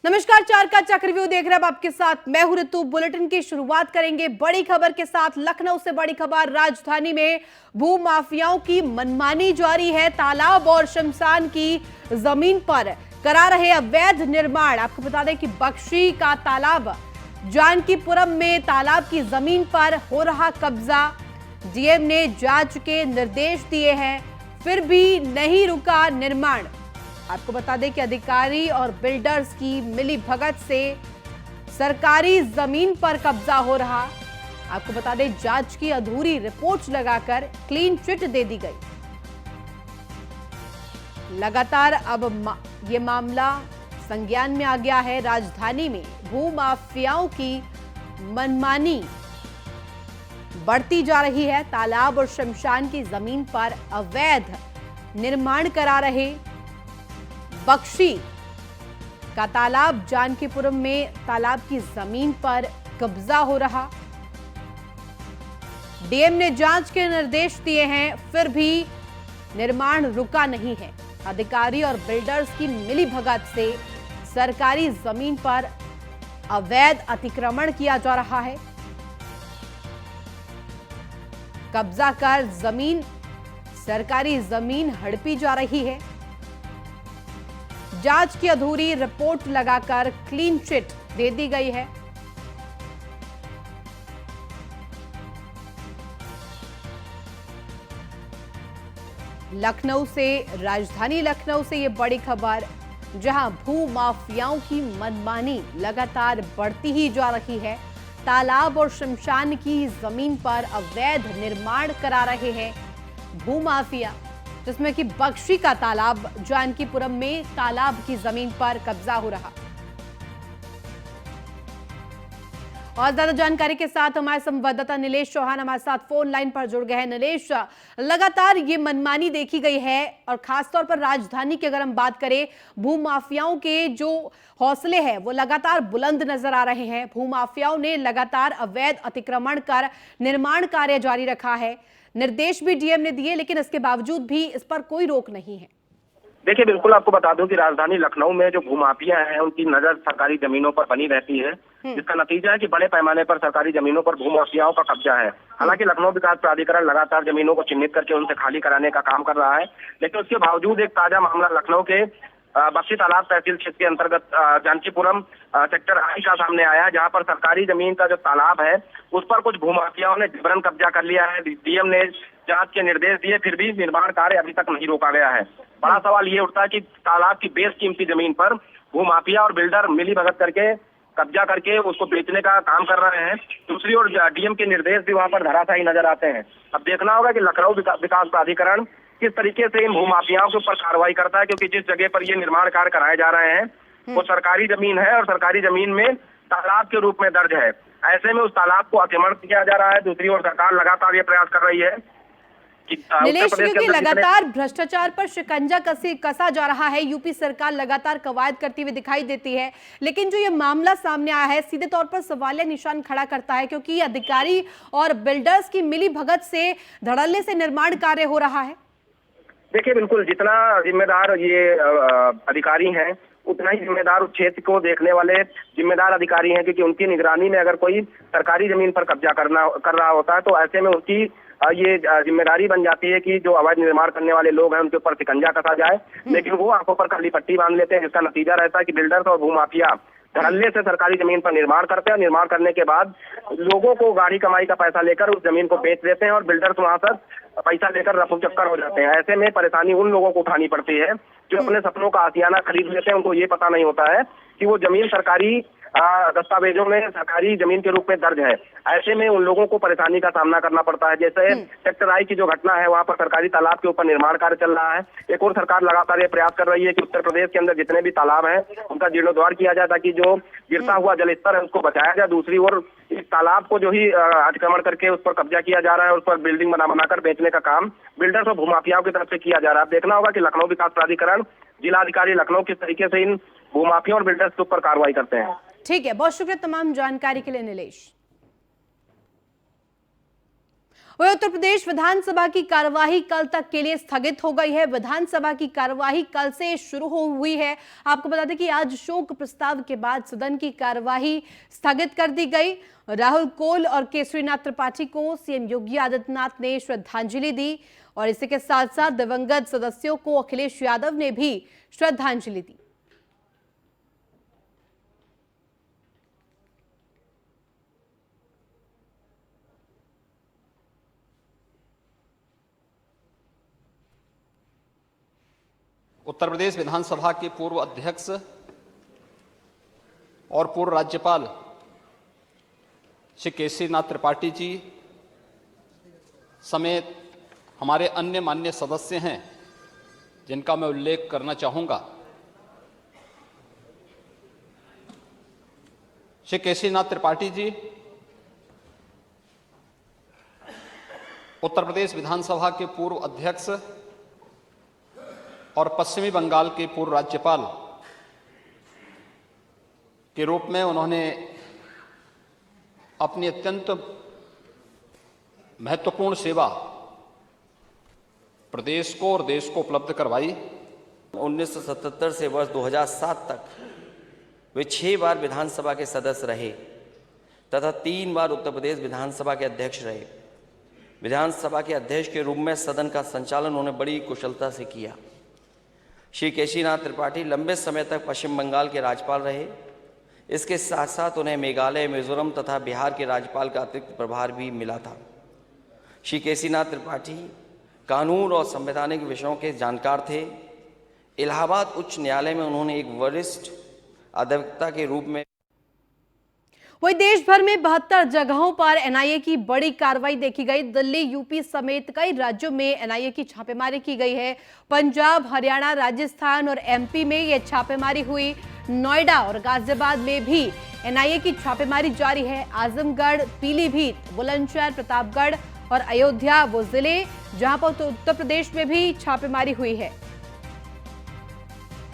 नमस्कार, चार का चक्रव्यूह देख रहे हैं आप, आपके साथ मैं हूं ऋतु। बुलेटिन की शुरुआत करेंगे बड़ी खबर के साथ। लखनऊ से बड़ी खबर। राजधानी में भू माफियाओं की मनमानी जारी है। तालाब और शमशान की जमीन पर करा रहे अवैध निर्माण। आपको बता दें कि बख्शी का तालाब, जानकीपुरम में तालाब की जमीन पर हो रहा कब्जा। डीएम ने जांच के निर्देश दिए हैं, फिर भी नहीं रुका निर्माण। आपको बता दें कि अधिकारी और बिल्डर्स की मिलीभगत से सरकारी जमीन पर कब्जा हो रहा। आपको बता दें जांच की अधूरी रिपोर्ट लगाकर क्लीन चिट दे दी गई। लगातार अब ये मामला संज्ञान में आ गया है। राजधानी में भू माफियाओं की मनमानी बढ़ती जा रही है। तालाब और शमशान की जमीन पर अवैध निर्माण करा रहे बख्शी का तालाब, जानकीपुरम में तालाब की जमीन पर कब्जा हो रहा। डीएम ने जांच के निर्देश दिए हैं, फिर भी निर्माण रुका नहीं है। अधिकारी और बिल्डर्स की मिलीभगत से सरकारी जमीन पर अवैध अतिक्रमण किया जा रहा है। कब्जा कर जमीन, सरकारी जमीन हड़पी जा रही है। जांच की अधूरी रिपोर्ट लगाकर क्लीन चिट दे दी गई है। लखनऊ से, राजधानी लखनऊ से ये बड़ी खबर, जहां भू माफियाओं की मनमानी लगातार बढ़ती ही जा रही है। तालाब और शमशान की जमीन पर अवैध निर्माण करा रहे हैं भू माफिया, जिसमें कि बख्शी का तालाब, जानकीपुरम में तालाब की जमीन पर कब्जा हो रहा। और ज्यादा जानकारी के साथ हमारे संवाददाता नीलेश चौहान हमारे साथ फोन लाइन पर जुड़ गए हैं। नीलेश, लगातार ये मनमानी देखी गई है और खासतौर पर राजधानी की अगर हम बात करें, भू माफियाओं के जो हौसले हैं वो लगातार बुलंद नजर आ रहे हैं। भू माफियाओं ने लगातार अवैध अतिक्रमण कर निर्माण कार्य जारी रखा है। निर्देश भी डीएम ने दिए, लेकिन इसके बावजूद भी इस पर कोई रोक नहीं है। देखिए, बिल्कुल आपको बता दूं कि राजधानी लखनऊ में जो भूमाफिया हैं उनकी नजर सरकारी जमीनों पर बनी रहती है, जिसका नतीजा है कि बड़े पैमाने पर सरकारी जमीनों पर भूमाफियाओं का कब्जा है। हालांकि लखनऊ विकास प्राधिकरण लगातार जमीनों को चिन्हित करके उनसे खाली कराने का काम कर रहा है, लेकिन उसके बावजूद एक ताजा मामला लखनऊ के बख्शी तालाब तहसील क्षेत्र के अंतर्गत जानकीपुरम सेक्टर आई का सामने आया, जहां पर सरकारी जमीन का जो तालाब है उस पर कुछ भूमाफियाओं ने जबरन कब्जा कर लिया है। डीएम ने जांच के निर्देश दिए, फिर भी निर्माण कार्य अभी तक नहीं रोका गया है। बड़ा सवाल ये उठता है कि तालाब की बेशकीमती जमीन पर भूमाफिया और बिल्डर मिली भगत करके कब्जा करके उसको बेचने का काम कर रहे हैं। दूसरी ओर डीएम के निर्देश भी वहां पर धराशायी नजर आते हैं। अब देखना होगा कि लखनऊ विकास प्राधिकरण किस तरीके से इन भूमाफियाओं के ऊपर कार्रवाई करता है, क्योंकि जिस जगह पर ये निर्माण कार्य कराए जा रहे हैं वो सरकारी जमीन है और सरकारी जमीन में तालाब के रूप में दर्ज है। ऐसे में उस तालाब को अतिक्रमण किया जा रहा है। दूसरी ओर सरकार लगातार ये प्रयास कर रही है कि नीलेश, क्योंकि लगातार भ्रष्टाचार पर शिकंजा कसा जा रहा है। यूपी सरकार लगातार कवायद करती हुई दिखाई देती है, लेकिन जो ये मामला सामने आया है सीधे तौर पर सवालिया निशान खड़ा करता है, क्योंकि अधिकारी और बिल्डर्स की मिली भगत से धड़ल्ले से निर्माण कार्य हो रहा है। देखिए, बिल्कुल जितना जिम्मेदार ये अधिकारी हैं उतना ही जिम्मेदार उस क्षेत्र को देखने वाले जिम्मेदार अधिकारी हैं, क्योंकि उनकी निगरानी में अगर कोई सरकारी जमीन पर कब्जा कर रहा होता है तो ऐसे में उनकी ये जिम्मेदारी बन जाती है कि जो अवैध निर्माण करने वाले लोग हैं उनके ऊपर शिकंजा कसा जाए। लेकिन वो आंखों पर काली पट्टी बांध लेते हैं, जिसका नतीजा रहता है कि बिल्डर्स और भूमाफिया धड़ल्ले से सरकारी जमीन पर निर्माण करते हैं। निर्माण करने के बाद लोगों को गाड़ी कमाई का पैसा लेकर उस जमीन को बेच देते हैं और बिल्डर्स वहां पर पैसा लेकर रफू चक्कर हो जाते हैं। ऐसे में परेशानी उन लोगों को उठानी पड़ती है जो अपने सपनों का आशियाना खरीद लेते हैं। उनको ये पता नहीं होता है कि वो जमीन सरकारी दस्तावेजों में सरकारी जमीन के रूप में दर्ज है। ऐसे में उन लोगों को परेशानी का सामना करना पड़ता है। जैसे सेक्टर आई की जो घटना है, वहां पर सरकारी तालाब के ऊपर निर्माण कार्य चल रहा है। एक और सरकार लगातार ये प्रयास कर रही है कि उत्तर प्रदेश के अंदर जितने भी तालाब हैं उनका जीर्णोद्धार किया जाए, ताकि जो गिरता हुआ जल स्तर है उसको बचाया जाए। दूसरी ओर इस तालाब को जो ही अतिक्रमण करके उस पर कब्जा किया जा रहा है, उस पर बिल्डिंग बनाकर बेचने का काम बिल्डर्स और भूमाफियाओं की तरफ से किया जा रहा है। देखना होगा कि लखनऊ विकास प्राधिकरण, जिलाधिकारी लखनऊ किस तरीके से इन भूमाफियों और बिल्डर्स के ऊपर कार्रवाई करते हैं। ठीक है, बहुत शुक्रिया तमाम जानकारी के लिए नीलेश। वहीं उत्तर प्रदेश विधानसभा की कार्यवाही कल तक के लिए स्थगित हो गई है। विधानसभा की कार्यवाही कल से शुरू हुई है। आपको बता दें कि आज शोक प्रस्ताव के बाद सदन की कार्यवाही स्थगित कर दी गई। राहुल कोल और केसरीनाथ त्रिपाठी को सीएम योगी आदित्यनाथ ने श्रद्धांजलि दी और इसी के साथ साथ दिवंगत सदस्यों को अखिलेश यादव ने भी श्रद्धांजलि दी। उत्तर प्रदेश विधानसभा के पूर्व अध्यक्ष और पूर्व राज्यपाल श्री केसरीनाथ त्रिपाठी जी समेत हमारे अन्य माननीय सदस्य हैं जिनका मैं उल्लेख करना चाहूंगा। श्री केसरीनाथ त्रिपाठी जी उत्तर प्रदेश विधानसभा के पूर्व अध्यक्ष और पश्चिमी बंगाल के पूर्व राज्यपाल के रूप में उन्होंने अपनी अत्यंत महत्वपूर्ण सेवा प्रदेश को और देश को उपलब्ध करवाई। 1977 से वर्ष 2007 तक वे 6 बार विधानसभा के सदस्य रहे तथा 3 बार उत्तर प्रदेश विधानसभा के अध्यक्ष रहे। विधानसभा के अध्यक्ष के रूप में सदन का संचालन उन्होंने बड़ी कुशलता से किया। श्री केसरीनाथ त्रिपाठी लंबे समय तक पश्चिम बंगाल के राज्यपाल रहे। इसके साथ साथ उन्हें मेघालय, मिजोरम तथा बिहार के राज्यपाल का अतिरिक्त प्रभार भी मिला था। श्री केसरीनाथ त्रिपाठी कानून और संवैधानिक विषयों के जानकार थे। इलाहाबाद उच्च न्यायालय में उन्होंने एक वरिष्ठ अधिवक्ता के रूप में वही देश भर में 72 जगहों पर एनआईए की बड़ी कार्रवाई देखी गई। दिल्ली, यूपी समेत कई राज्यों में एनआईए की छापेमारी की गई है। पंजाब, हरियाणा, राजस्थान और एमपी में यह छापेमारी हुई। नोएडा और गाजियाबाद में भी एनआईए की छापेमारी जारी है। आजमगढ़, पीलीभीत, बुलंदशहर, प्रतापगढ़ और अयोध्या वो जिले जहां पर उत्तर प्रदेश में भी छापेमारी हुई है।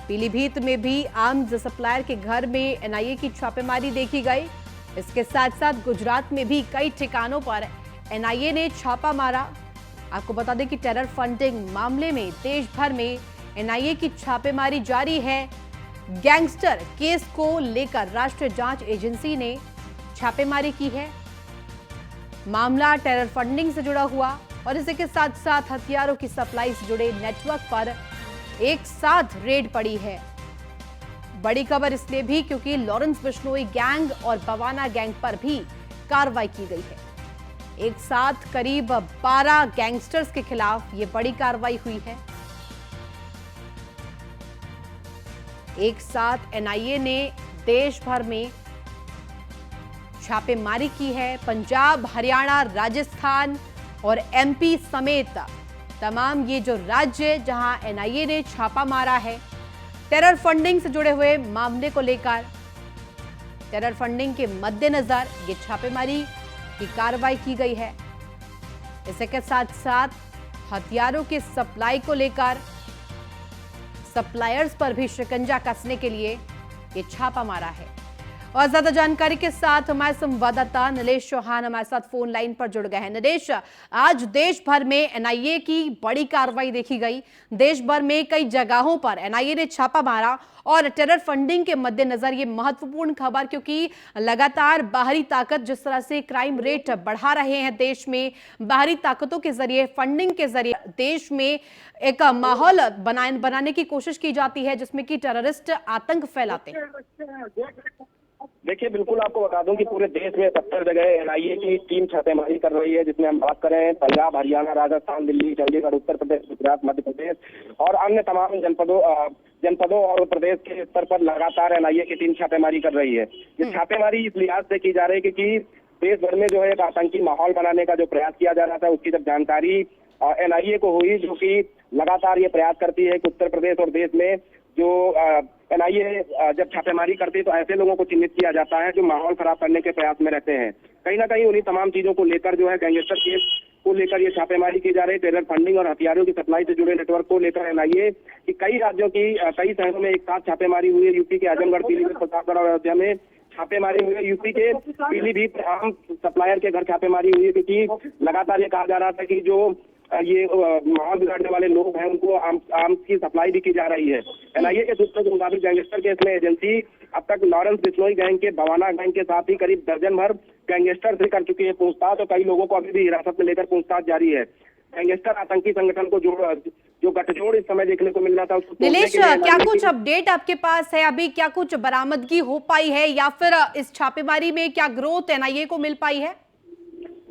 पीलीभीत में भी आर्म्स सप्लायर के घर में एनआईए की छापेमारी देखी गई। इसके साथ साथ गुजरात में भी कई ठिकानों पर एनआईए ने छापा मारा। आपको बता दें कि टेरर फंडिंग मामले में देश भर में एनआईए की छापेमारी जारी है। गैंगस्टर केस को लेकर राष्ट्रीय जांच एजेंसी ने छापेमारी की है। मामला टेरर फंडिंग से जुड़ा हुआ और इसी के साथ साथ हथियारों की सप्लाई से जुड़े नेटवर्क पर एक साथ रेड पड़ी है। बड़ी खबर इसलिए भी क्योंकि लॉरेंस बिश्नोई गैंग और बवाना गैंग पर भी कार्रवाई की गई है। एक साथ करीब 12 गैंगस्टर्स के खिलाफ ये बड़ी कार्रवाई हुई है। एक साथ एनआईए ने देश भर में छापेमारी की है। पंजाब, हरियाणा, राजस्थान और एमपी समेत तमाम ये जो राज्य जहां एनआईए ने छापा मारा है टेरर फंडिंग से जुड़े हुए मामले को लेकर, टेरर फंडिंग के मद्देनजर ये छापेमारी की कार्रवाई की गई है। इसके के साथ साथ हथियारों के सप्लाई को लेकर सप्लायर्स पर भी शिकंजा कसने के लिए ये छापा मारा है। और ज्यादा जानकारी के साथ हमारे संवाददाता नीलेश चौहान हमारे साथ फोन लाइन पर जुड़ गए हैं। नीलेश, आज देश भर में एनआईए की बड़ी कार्रवाई देखी गई। देश भर में कई जगहों पर एनआईए ने छापा मारा और टेरर फंडिंग के मद्देनजर ये महत्वपूर्ण खबर, क्योंकि लगातार बाहरी ताकत जिस तरह से क्राइम रेट बढ़ा रहे हैं देश में, बाहरी ताकतों के जरिए, फंडिंग के जरिए देश में एक माहौल बनाने की कोशिश की जाती है जिसमें कि टेररिस्ट आतंक फैलाते हैं। देखिए, बिल्कुल आपको बता दूं कि पूरे देश में 70 जगह एनआईए की टीम छापेमारी कर रही है, जिसमें हम बात करें पंजाब, हरियाणा, राजस्थान, दिल्ली, चंडीगढ़, उत्तर प्रदेश, गुजरात, मध्य प्रदेश और अन्य तमाम जनपदों और प्रदेश के स्तर पर लगातार एनआईए की टीम छापेमारी कर रही है। ये छापेमारी इस लिहाज से की जा रही है क्योंकि देश भर में जो है एक आतंकी माहौल बनाने का जो प्रयास किया जा रहा था, उसकी जब जानकारी एनआईए को हुई, जो कि लगातार ये प्रयास करती है कि उत्तर प्रदेश और देश में जो एनआईए जब छापेमारी करती है तो ऐसे लोगों को चिन्हित किया जाता है जो माहौल खराब करने के प्रयास में रहते हैं। कहीं ना कहीं उन्हीं तमाम चीजों को लेकर जो है गैंगस्टर केस को लेकर ये छापेमारी की जा रही है। टेरर फंडिंग और हथियारों की सप्लाई से जुड़े नेटवर्क को लेकर एनआईए की कई राज्यों की कई शहरों में एक साथ छापेमारी हुई है। यूपी के आजमगढ़, पीलीभीत, प्रतापगढ़ और अयोध्या में छापेमारी हुई है। यूपी के पीलीभीत आम सप्लायर के घर छापेमारी हुई है, क्योंकि लगातार ये कहा जा रहा था कि जो ये माहौल बिगाड़ने वाले लोग हैं उनको आर्म्स की सप्लाई भी की जा रही है। एनआईए के सूत्रों के मुताबिक गैंगस्टर केस में एजेंसी अब तक लॉरेंस बिश्नोई गैंग के बवाना गैंग के साथ ही करीब दर्जन भर गैंगस्टर से कर चुकी है पूछताछ, और कई लोगों को अभी भी हिरासत में लेकर पूछताछ जारी है। गैंगस्टर आतंकी संगठन को जो गठजोड़ इस समय देखने को मिल रहा था, उसको तोड़ने नीलेश, के लिए क्या कुछ अपडेट आपके पास है अभी? क्या कुछ बरामदगी हो पाई है या फिर इस छापेमारी में क्या ग्रोथ एनआईए को मिल पाई है?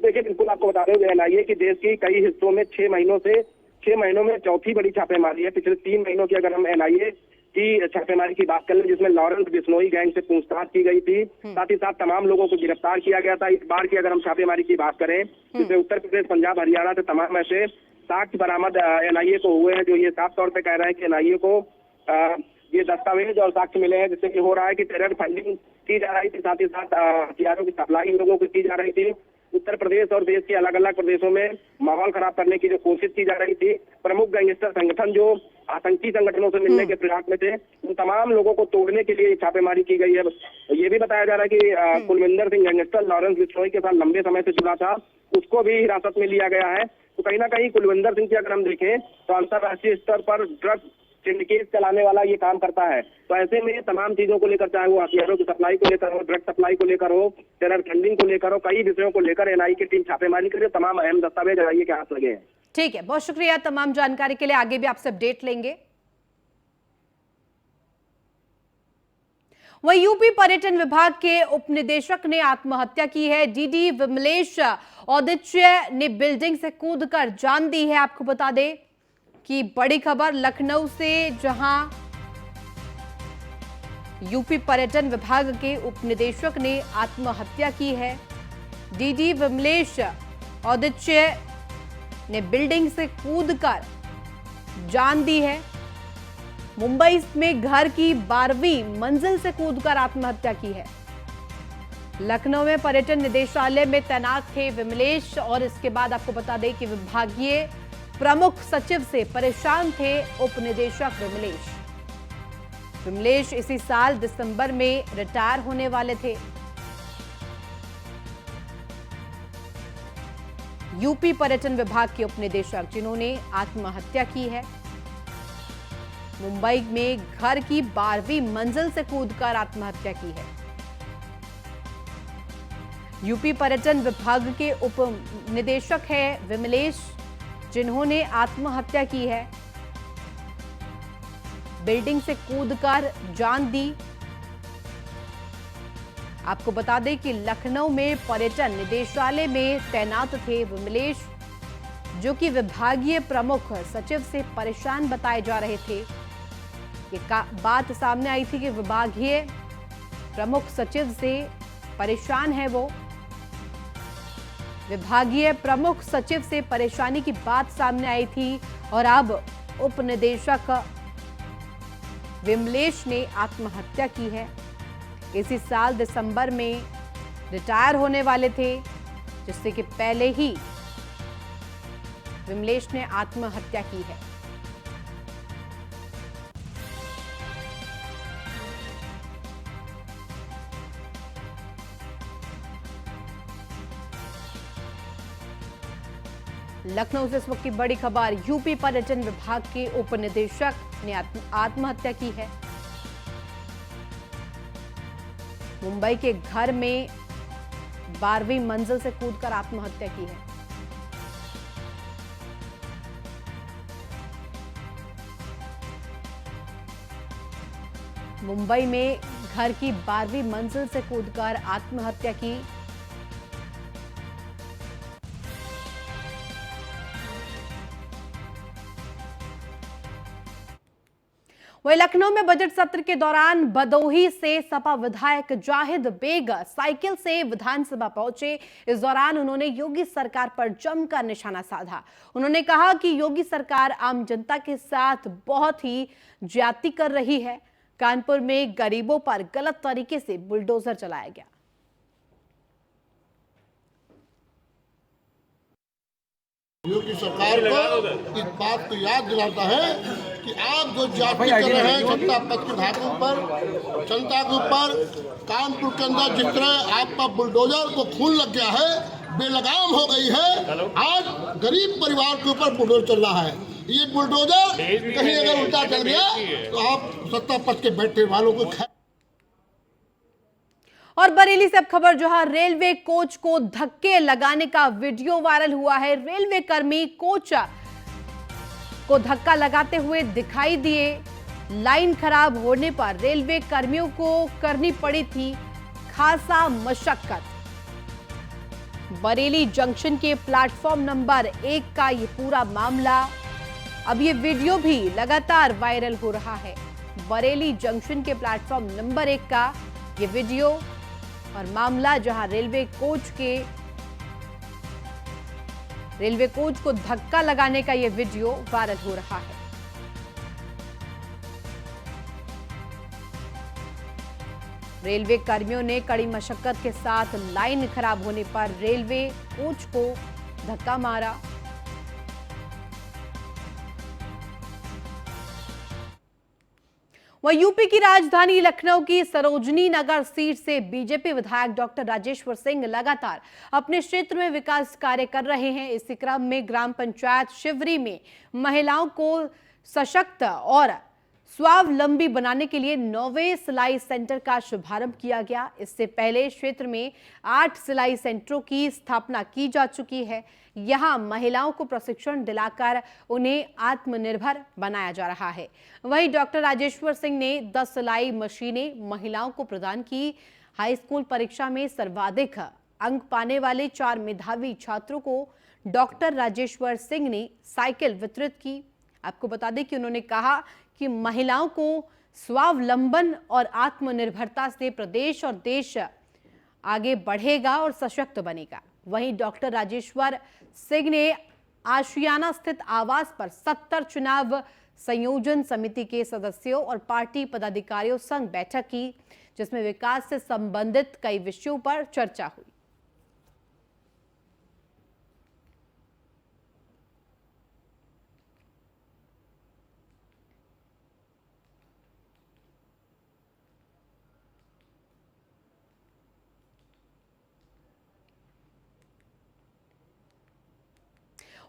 देखिए, बिल्कुल आपको बता दें एनआईए की देश की कई हिस्सों में 6 महीनों में चौथी बड़ी छापेमारी है। पिछले 3 महीनों की अगर हम एनआईए की छापेमारी की बात कर लें, जिसमें लॉरेंस बिश्नोई गैंग से पूछताछ की गई थी, साथ ही साथ तमाम लोगों को गिरफ्तार किया गया था। इस बार की अगर हम छापेमारी की बात करें, जिसमें उत्तर प्रदेश, पंजाब, हरियाणा से तमाम ऐसे साक्ष्य बरामद एनआईए को हुए हैं, जो ये साफ तौर पे कह रहे हैं कि एनआईए को ये दस्तावेज और साक्ष्य मिले हैं, जिससे कि हो रहा है कि टेरर फंडिंग की जा रही थी, साथ ही साथ हथियारों की सप्लाई इन लोगों को की जा रही थी। उत्तर प्रदेश और देश के अलग अलग प्रदेशों में माहौल खराब करने की जो कोशिश की जा रही थी, प्रमुख गैंगस्टर संगठन जो आतंकी संगठनों से मिलने के प्रयास में थे, उन तमाम लोगों को तोड़ने के लिए छापेमारी की गई है। ये भी बताया जा रहा है कि कुलविंदर सिंह गैंगस्टर लॉरेंस बिश्नोई के साथ लंबे समय से जुड़ा था, उसको भी हिरासत में लिया गया है। तो कहीं ना कहीं कुलविंदर सिंह की अगर हम देखें तो अंतर्राष्ट्रीय स्तर पर ड्रग सिंडिकेट चलाने वाला ये काम करता है। तो ऐसे में तमाम चीजों को लेकर, चाहे वो हथियारों की सप्लाई को लेकर हो, ड्रग सप्लाई को लेकर हो, टेरर फंडिंग को लेकर हो, कई विषयों को लेकर एनआईए की टीम छापेमारी कर रही है। तमाम अहम दस्तावेज एनआईए के हाथ लगे हैं। ठीक है, बहुत शुक्रिया तमाम जानकारी के लिए। आगे भी आपसे अपडेट लेंगे। वहीं यूपी पर्यटन विभाग के उपनिदेशक ने आत्महत्या की है। डीडी विमलेश औदित्य ने बिल्डिंग से कूदकर जान दी है। आपको बता दें कि बड़ी खबर लखनऊ से, जहां यूपी पर्यटन विभाग के उपनिदेशक ने आत्महत्या की है। डीडी विमलेश औदित्य ने बिल्डिंग से कूदकर जान दी है। मुंबई में घर की 12वीं मंजिल से कूदकर आत्महत्या की है। लखनऊ में पर्यटन निदेशालय में तैनात थे विमलेश, और इसके बाद आपको बता दें कि विभागीय प्रमुख सचिव से परेशान थे उपनिदेशक विमलेश इसी साल दिसंबर में रिटायर होने वाले थे। यूपी पर्यटन विभाग के उपनिदेशक जिन्होंने आत्महत्या की है, मुंबई में घर की 12वीं मंजिल से कूदकर आत्महत्या की है। यूपी पर्यटन विभाग के उप निदेशक है विमलेश, जिन्होंने आत्महत्या की है। बिल्डिंग से कूदकर जान दी। आपको बता दें कि लखनऊ में पर्यटन निदेशालय में तैनात थे विमलेश, जो कि विभागीय प्रमुख सचिव से परेशान बताए जा रहे थे। ये बात सामने आई थी कि विभागीय प्रमुख सचिव से परेशान है वो। विभागीय प्रमुख सचिव से परेशानी की बात सामने आई थी, और अब उपनिदेशक विमलेश ने आत्महत्या की है। इसी साल दिसंबर में रिटायर होने वाले थे, जिससे कि पहले ही विमलेश ने आत्महत्या की है। लखनऊ से इस वक्त की बड़ी खबर, यूपी पर्यटन विभाग के उपनिदेशक ने आत्महत्या की है। मुंबई के घर में 12वीं मंजिल से कूदकर आत्महत्या की है। मुंबई में घर की 12वीं मंजिल से कूदकर आत्महत्या की। वहीं लखनऊ में बजट सत्र के दौरान भदोही से सपा विधायक जाहिद बेग साइकिल से विधानसभा पहुंचे। इस दौरान उन्होंने योगी सरकार पर जमकर निशाना साधा। उन्होंने कहा कि योगी सरकार आम जनता के साथ बहुत ही ज्यादती कर रही है। कानपुर में गरीबों पर गलत तरीके से बुलडोजर चलाया गया। योगी सरकार को इस बात को याद दिलाता है कि आप जो ज्यादती कर रहे हैं जनता पक्ष के धारकों पर, जनता के ऊपर, कानपुर के अंदर जिस तरह आपका बुलडोजर को खून लग गया है, बेलगाम हो गई है, आज गरीब परिवार के ऊपर बुलडोजर चल रहा है। ये बुलडोजर कहीं अगर उल्टा चल गया तो आप सत्ता पक्ष के बैठे वालों को और बरेली से अब खबर, जहां रेलवे कोच को धक्के लगाने का वीडियो वायरल हुआ है। रेलवे कर्मी कोच को धक्का लगाते हुए दिखाई दिए। लाइन खराब होने पर रेलवे कर्मियों को करनी पड़ी थी खासा मशक्कत। बरेली जंक्शन के प्लेटफॉर्म नंबर 1 का ये पूरा मामला, अब ये वीडियो भी लगातार वायरल हो रहा है। बरेली जंक्शन के प्लेटफॉर्म नंबर 1 का ये वीडियो और मामला, जहां रेलवे कोच को धक्का लगाने का यह वीडियो वायरल हो रहा है। रेलवे कर्मियों ने कड़ी मशक्कत के साथ लाइन खराब होने पर रेलवे कोच को धक्का मारा। वहीं यूपी की राजधानी लखनऊ की सरोजनी नगर सीट से बीजेपी विधायक डॉक्टर राजेश्वर सिंह लगातार अपने क्षेत्र में विकास कार्य कर रहे हैं। इसी क्रम में ग्राम पंचायत शिवरी में महिलाओं को सशक्त और स्वावलंबी बनाने के लिए 9वें सिलाई सेंटर का शुभारंभ किया गया। इससे पहले क्षेत्र में 8 सिलाई सेंटरों की स्थापना की जा चुकी है। यहां महिलाओं को प्रशिक्षण दिलाकर उन्हें आत्मनिर्भर बनाया जा रहा है। वहीं डॉक्टर राजेश्वर सिंह ने 10 सिलाई मशीनें महिलाओं को प्रदान की। हाई स्कूल परीक्षा में सर्वाधिक अंक पाने वाले 4 मेधावी छात्रों को डॉक्टर राजेश्वर सिंह ने साइकिल वितरित की। आपको बता दें कि उन्होंने कहा कि महिलाओं को स्वावलंबन और आत्मनिर्भरता से प्रदेश और देश आगे बढ़ेगा और सशक्त बनेगा। वहीं डॉक्टर राजेश्वर सिंह ने आशियाना स्थित आवास पर 70 चुनाव संयोजन समिति के सदस्यों और पार्टी पदाधिकारियों संग बैठक की, जिसमें विकास से संबंधित कई विषयों पर चर्चा हुई।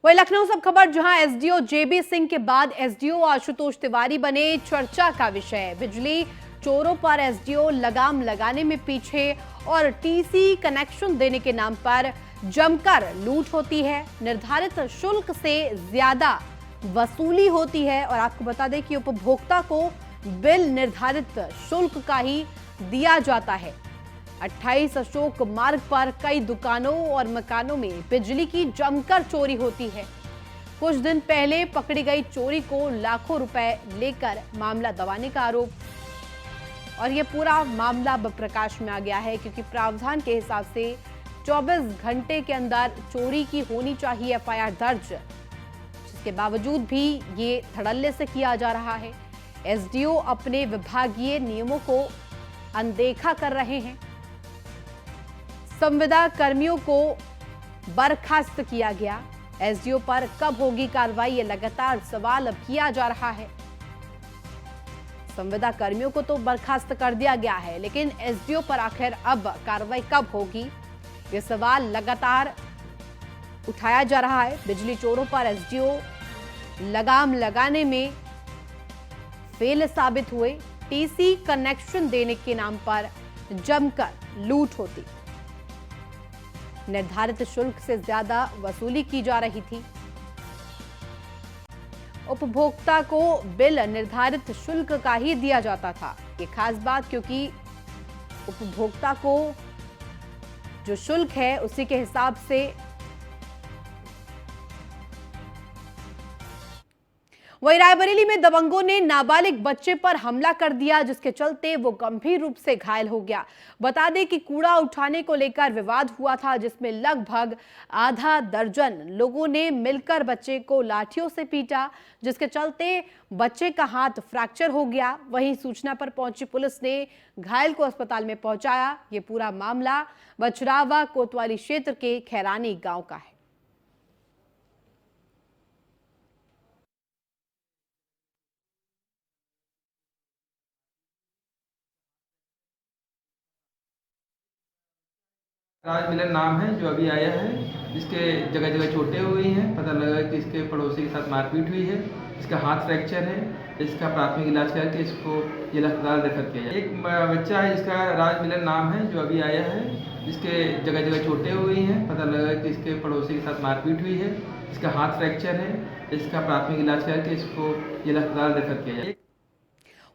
वहीं लखनऊ से अब खबर, जहां एसडीओ जेबी सिंह के बाद एसडीओ आशुतोष तिवारी बने चर्चा का विषय। बिजली चोरों पर एसडीओ लगाम लगाने में पीछे और टीसी कनेक्शन देने के नाम पर जमकर लूट होती है। निर्धारित शुल्क से ज्यादा वसूली होती है और आपको बता दें कि उपभोक्ता को बिल निर्धारित शुल्क का ही दिया जाता है। 28 अशोक मार्ग पर कई दुकानों और मकानों में बिजली की जमकर चोरी होती है। कुछ दिन पहले पकड़ी गई चोरी को लाखों रुपए लेकर मामला दबाने का आरोप, और यह पूरा मामला अब प्रकाश में आ गया है क्योंकि प्रावधान के हिसाब से 24 घंटे के अंदर चोरी की होनी चाहिए एफआईआर दर्ज, जिसके बावजूद भी ये धड़ल्ले से किया जा रहा है। एसडीओ अपने विभागीय नियमों को अनदेखा कर रहे हैं। संविदा कर्मियों को बर्खास्त किया गया। एसडीओ पर कब होगी कार्रवाई, ये लगातार सवाल अब किया जा रहा है। संविदा कर्मियों को तो बर्खास्त कर दिया गया है, लेकिन एसडीओ पर आखिर अब कार्रवाई कब होगी, ये सवाल लगातार उठाया जा रहा है। बिजली चोरों पर एसडीओ लगाम लगाने में फेल साबित हुए। टीसी कनेक्शन देने के नाम पर जमकर लूट होती, निर्धारित शुल्क से ज्यादा वसूली की जा रही थी। उपभोक्ता को बिल निर्धारित शुल्क का ही दिया जाता था। ये खास बात क्योंकि उपभोक्ता को जो शुल्क है उसी के हिसाब से वहीं रायबरेली में दबंगों ने नाबालिग बच्चे पर हमला कर दिया, जिसके चलते वो गंभीर रूप से घायल हो गया। बता दें कि कूड़ा उठाने को लेकर विवाद हुआ था, जिसमें लगभग आधा दर्जन लोगों ने मिलकर बच्चे को लाठियों से पीटा, जिसके चलते बच्चे का हाथ फ्रैक्चर हो गया। वहीं सूचना पर पहुंची पुलिस ने घायल को अस्पताल में पहुंचाया। ये पूरा मामला बछरावा कोतवाली क्षेत्र के खैरानी गांव का है। राज मिलन नाम है जो अभी आया है, जिसके जगह जगह चोटें हुई हैं। पता लगा कि इसके पड़ोसी के साथ मारपीट हुई है, इसका हाथ फ्रैक्चर है। इसका प्राथमिक इलाज करके इसको जिला अस्पताल रेफर किया है। एक बच्चा है जिसका राज मिलन नाम है जो अभी आया है, जिसके जगह जगह चोटें हुई हैं। पता लगा कि इसके पड़ोसी के साथ मारपीट हुई है, इसका हाथ फ्रैक्चर है। इसका प्राथमिक इलाज करके इसको जिला अस्पताल रेफर किया है।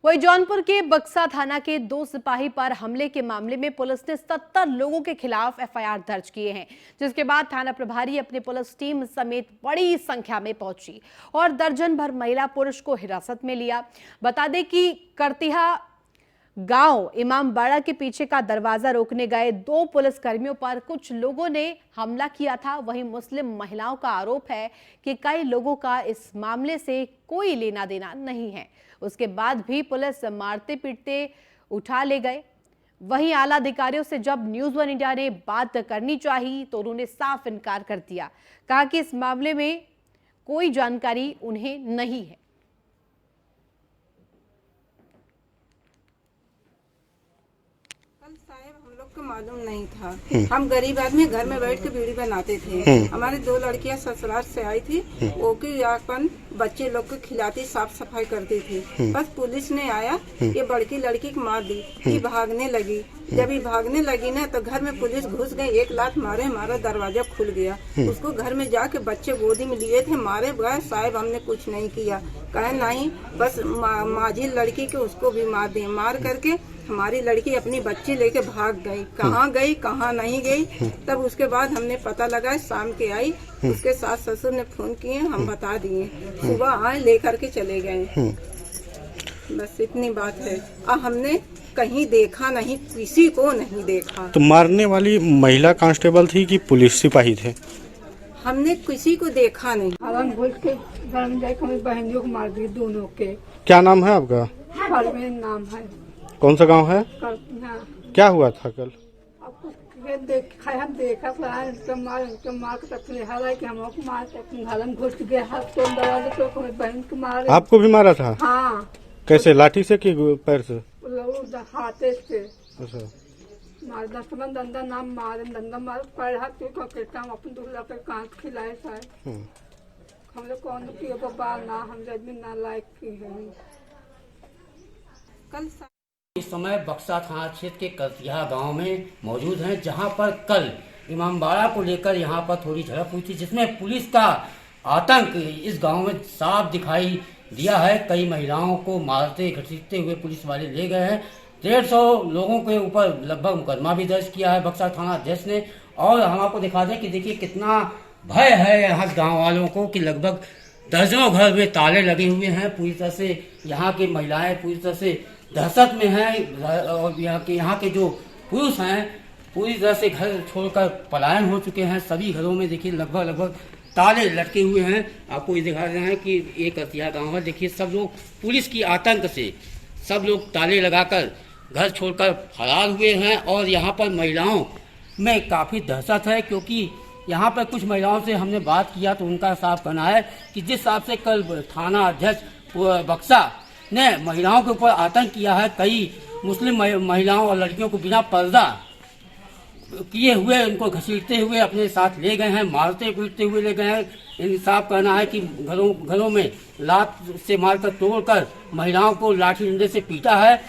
वहीं जौनपुर के बक्सा थाना के 2 सिपाही पर हमले के मामले में पुलिस ने 70 लोगों के खिलाफ एफआईआर दर्ज किए हैं, जिसके बाद थाना प्रभारी अपनी पुलिस टीम समेत बड़ी संख्या में पहुंची और दर्जन भर महिला पुरुष को हिरासत में लिया। बता दें कि करतिहा गांव इमामबाड़ा के पीछे का दरवाजा रोकने गए 2 पुलिसकर्मियों पर कुछ लोगों ने हमला किया था। वहीं मुस्लिम महिलाओं का आरोप है कि कई लोगों का इस मामले से कोई लेना देना नहीं है। उसके बाद भी पुलिस मारते पीटते उठा ले गए। वहीं आला अधिकारियों से जब न्यूज़ 1 इंडिया ने बात करनी चाही तो उन्होंने साफ इनकार कर दिया, कहा कि इस मामले में कोई जानकारी उन्हें नहीं है। साहब हम लोग को मालूम नहीं था। हम गरीब आदमी घर में बैठ के बीड़ी बनाते थे। हमारी 2 लड़कियां ससुराल से आई थी, वो की अपन बच्चे लोग को खिलाती साफ सफाई करती थी। बस पुलिस ने आया, ये बड़की लड़की को मार दी। ये भागने लगी। जब ये भागने लगी ना तो घर में पुलिस घुस गई, 1 लात मारे, हमारा दरवाजा खुल गया। उसको घर में जाके बच्चे गोदी में लिए थे, मारे गए। साहब हमने कुछ नहीं किया, कहे नहीं, बस माझी लड़की के उसको भी मार दिए। मार करके हमारी लड़की अपनी बच्ची लेके भाग गई। कहाँ गई कहाँ नहीं गई, तब उसके बाद हमने पता लगा। शाम के आई, उसके सास ससुर ने फोन किए, हम बता दिए। सुबह आए, लेकर के चले गए। बस इतनी बात है। हमने कहीं देखा नहीं, किसी को नहीं देखा। तो मारने वाली महिला कांस्टेबल थी कि पुलिस सिपाही थे? हमने किसी को देखा नहीं। हम घुस के घर में जाकर हमें बहनियों को मार दिए, दोनों के। क्या नाम है आपका? परवीन नाम है। कौन सा गांव है? क्या हुआ था कल? हम देखा मार के तक हालांकि हम मार के घर में घुस गए, हाथ तो दरवाजे तो हमें बहन को मारे। आपको भी मारा था? हाँ। कैसे, लाठी से कि पैर से? हाथे से। अच्छा। मार दंदा नाम मारे, दंदा मार पैर हाथ अपन दूल्हा पे कांच खिलाए साहब। हम लोग कौन की बाल ना, हम आदमी ना लायक की है। कल इस समय बक्सा थाना क्षेत्र के करतिहा गांव में मौजूद हैं, जहां पर कल इमामबाड़ा को लेकर यहां पर थोड़ी झड़प हुई थी, जिसमें पुलिस का आतंक इस गांव में साफ दिखाई दिया है। कई महिलाओं को मारते घसीटते हुए पुलिस वाले ले गए हैं। 150 लोगों के ऊपर लगभग मुकदमा भी दर्ज किया है बक्सा थाना अध्यक्ष ने। और हम आपको दिखा दें कि देखिए कितना भय है यहाँ गाँव वालों को, कि लगभग दर्जनों घर में ताले लगे हुए हैं। पूरी तरह से यहाँ की महिलाएं पूरी तरह से दहशत में हैं, और यहाँ के जो पुरुष हैं पूरी तरह से घर छोड़कर पलायन हो चुके हैं। सभी घरों में देखिए लगभग ताले लटके हुए हैं। आपको ये दिखा रहे हैं कि ये करतिहा गाँव है। देखिए सब लोग पुलिस की आतंक से सब लोग ताले लगाकर घर छोड़कर फरार हुए हैं। और यहाँ पर महिलाओं में काफ़ी दहशत है, क्योंकि यहाँ पर कुछ महिलाओं से हमने बात किया तो उनका साफ कहना है कि जिस हिसाब से कल थाना अध्यक्ष बक्सा ने महिलाओं के ऊपर आतंक किया है, कई मुस्लिम महिलाओं और लड़कियों को बिना पर्दा किए हुए उनको घसीटते हुए अपने साथ ले गए हैं, मारते पीटते हुए ले गए हैं। साफ कहना है कि घरों में लात से मारकर तोड़कर महिलाओं को लाठी डंडे से पीटा है।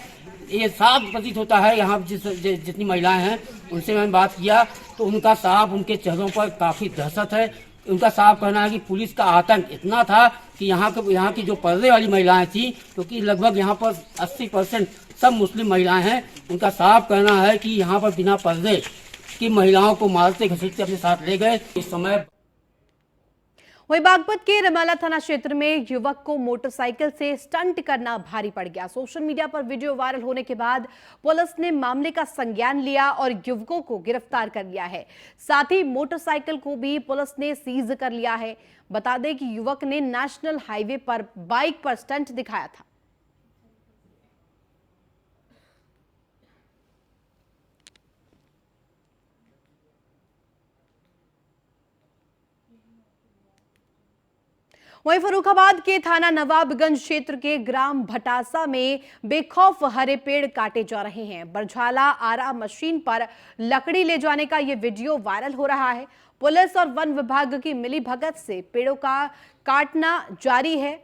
ये साफ प्रतीत होता है। यहाँ जितनी महिलाएं हैं उनसे मैंने बात किया तो उनका साफ, उनके चेहरों पर काफ़ी दहशत है। उनका साफ कहना है कि पुलिस का आतंक इतना था कि यहाँ की जो पर्दे वाली महिलाएं थी, क्योंकि लगभग यहाँ पर 80% सब मुस्लिम महिलाएं हैं, उनका साफ कहना है कि यहाँ पर बिना पर्दे की महिलाओं को मारते घसीटते अपने साथ ले गए। इस समय वहीं बागपत के रमाला थाना क्षेत्र में युवक को मोटरसाइकिल से स्टंट करना भारी पड़ गया। सोशल मीडिया पर वीडियो वायरल होने के बाद पुलिस ने मामले का संज्ञान लिया और युवकों को गिरफ्तार कर लिया है। साथ ही मोटरसाइकिल को भी पुलिस ने सीज कर लिया है। बता दें कि युवक ने नेशनल हाईवे पर बाइक पर स्टंट दिखाया था। वहीं फर्रुखाबाद के थाना नवाबगंज क्षेत्र के ग्राम भटासा में बेखौफ हरे पेड़ काटे जा रहे हैं। बरझाला आरा मशीन पर लकड़ी ले जाने का ये वीडियो वायरल हो रहा है। पुलिस और वन विभाग की मिलीभगत से पेड़ों का काटना जारी है।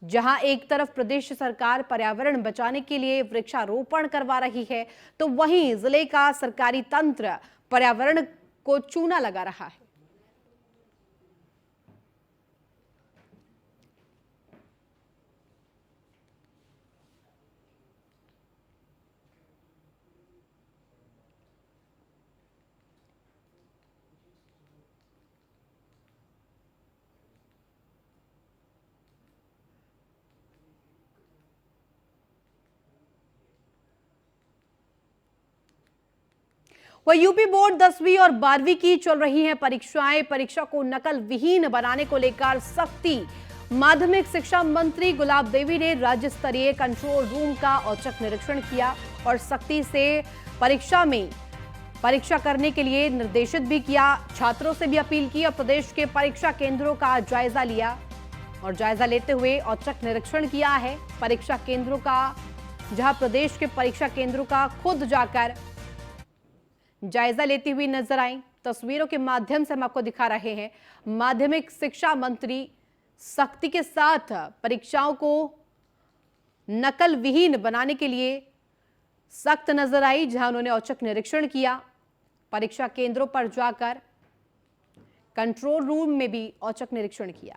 जहां एक तरफ प्रदेश सरकार पर्यावरण बचाने के लिए वृक्षारोपण करवा रही है, तो वहीं जिले का सरकारी तंत्र पर्यावरण को चूना लगा रहा है। वह यूपी बोर्ड 10वीं और 12वीं की चल रही हैं परीक्षाएं। परीक्षा को नकल विहीन बनाने को लेकर सख्ती। माध्यमिक शिक्षा मंत्री गुलाब देवी ने राज्य स्तरीय कंट्रोल रूम का औचक निरीक्षण किया और सख्ती से परीक्षा करने के लिए निर्देशित भी किया। छात्रों से भी अपील की और प्रदेश के परीक्षा केंद्रों का जायजा लिया और जायजा लेते हुए औचक निरीक्षण किया है परीक्षा केंद्रों का, जहां प्रदेश के परीक्षा केंद्रों का खुद जाकर जायजा लेती हुई नजर आई। तस्वीरों के माध्यम से हम आपको दिखा रहे हैं। माध्यमिक शिक्षा मंत्री सख्ती के साथ परीक्षाओं को नकल विहीन बनाने के लिए सख्त नजर आई, जहां उन्होंने औचक निरीक्षण किया। परीक्षा केंद्रों पर जाकर कंट्रोल रूम में भी औचक निरीक्षण किया।